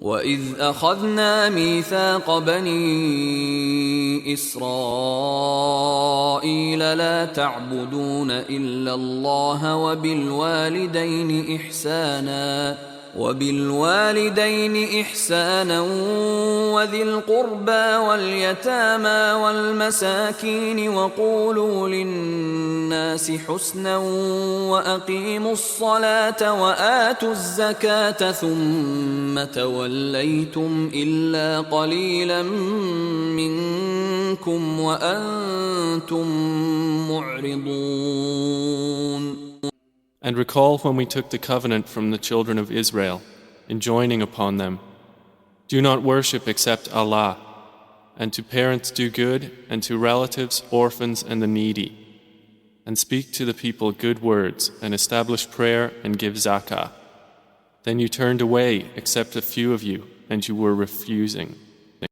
وَإِذْ أَخَذْنَا مِيثَاقَ بَنِي إِسْرَائِيلَ لَا تَعْبُدُونَ إِلَّا اللَّهَ وَبِالْوَالِدَيْنِ إِحْسَانًا وَذِي الْقُرْبَى وَالْيَتَامَى وَالْمَسَاكِينِ وَقُولُوا لِلنَّاسِ حُسْنًا وَأَقِيمُوا الصَّلَاةَ وَآتُوا الزَّكَاةَ ثُمَّ تَوَلَّيْتُمْ إِلَّا قَلِيلًا مِّنكُمْ وَأَنتُم مُّعْرِضُونَ. And recall when we took the covenant from the children of Israel, enjoining upon them, do not worship except Allah, and to parents do good, and to relatives, orphans, and the needy, and speak to the people good words, and establish prayer and give zakah. Then you turned away except a few of you, and you were refusing.